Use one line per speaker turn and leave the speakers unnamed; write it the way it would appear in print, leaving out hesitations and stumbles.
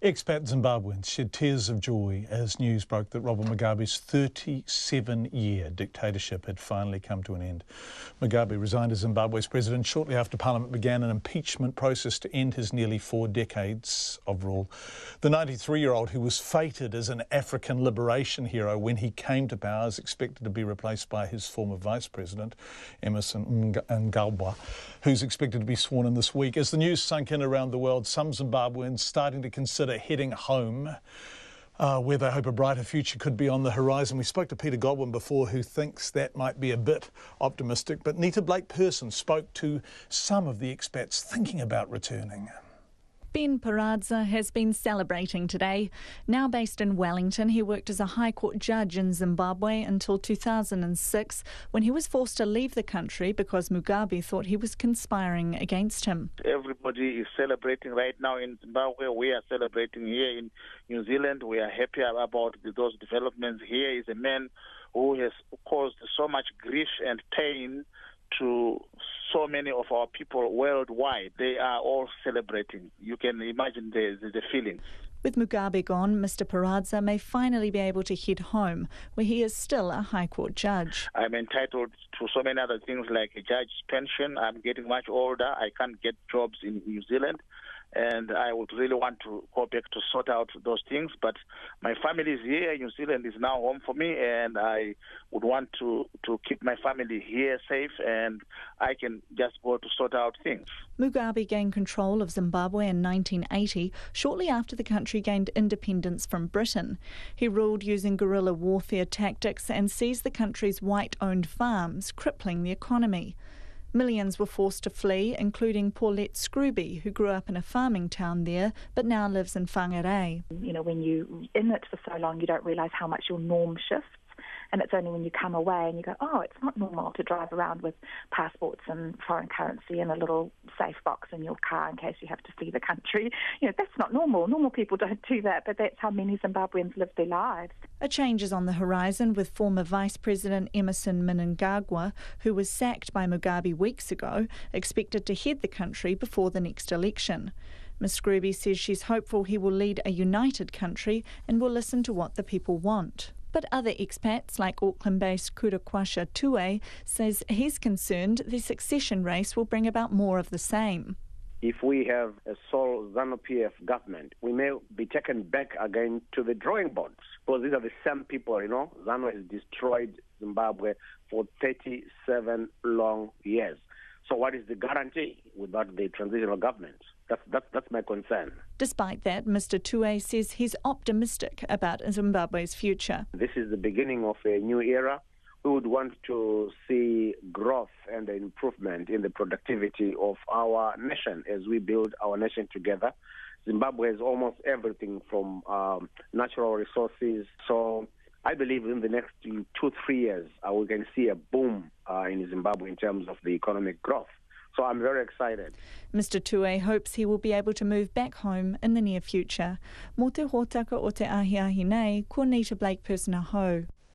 Expat Zimbabweans shed tears of joy as news broke that Robert Mugabe's 37-year dictatorship had finally come to an end. Mugabe resigned as Zimbabwe's president shortly after Parliament began an impeachment process to end his nearly 4 decades of rule. The 93-year-old, who was feted as an African liberation hero when he came to power, is expected to be replaced by his former vice president, Emmerson Mnangagwa, who's expected to be sworn in this week. As the news sunk in around the world, some Zimbabweans starting to consider heading home, where they hope a brighter future could be on the horizon. We spoke to Peter Godwin before, who thinks that might be a bit optimistic, but Nita Blake-Persen spoke to some of the expats thinking about returning.
Ben Paradza has been celebrating today. Now based in Wellington, he worked as a High Court judge in Zimbabwe until 2006, when he was forced to leave the country because Mugabe thought he was conspiring against him.
Everybody is celebrating right now in Zimbabwe. We are celebrating here in New Zealand. We are happy about those developments. Here is a man who has caused so much grief and pain to so many of our people worldwide. They are all celebrating. You can imagine the feelings.
With Mugabe gone, Mr Paradza may finally be able to head home, where he is still a High Court judge.
I'm entitled to so many other things like a judge's pension. I'm getting much older. I can't get jobs in New Zealand, and I would really want to go back to sort out those things. But my family is here. New Zealand is now home for me, and I would want to keep my family here safe, and I can just go to sort out things.
Mugabe gained control of Zimbabwe in 1980, shortly after the country gained independence from Britain. He ruled using guerrilla warfare tactics and seized the country's white-owned farms, crippling the economy. Millions were forced to flee, including Paulette Scrooby, who grew up in a farming town there, but now lives in Whangarei.
You know, when you're in it for so long, you don't realise how much your norm shifts. And it's only when you come away and you go, oh, it's not normal to drive around with passports and foreign currency and a little safe box in your car in case you have to flee the country. You know, that's not normal. Normal people don't do that, but that's how many Zimbabweans live their lives.
A change is on the horizon, with former Vice President Emmerson Mnangagwa, who was sacked by Mugabe weeks ago, expected to head the country before the next election. Ms Scrooby says she's hopeful he will lead a united country and will listen to what the people want. But other expats, like Auckland-based Kurakwasha Tue, says he's concerned the succession race will bring about more of the same.
If we have a sole ZANU-PF government, we may be taken back again to the drawing boards, because these are the same people, you know. ZANU has destroyed Zimbabwe for 37 long years. So what is the guarantee without the transitional government? That's my concern.
Despite that, Mr Tue says he's optimistic about Zimbabwe's future.
This is the beginning of a new era. We would want to see growth and improvement in the productivity of our nation as we build our nation together. Zimbabwe has almost everything from natural resources. So I believe in the next 2-3 years, we can see a boom in Zimbabwe in terms of the economic growth. So I'm very excited.
Mr Tue hopes he will be able to move back home in the near future. Mō te hōtaka o te ahiahi nei, ko Nita Blake-Persen ahau.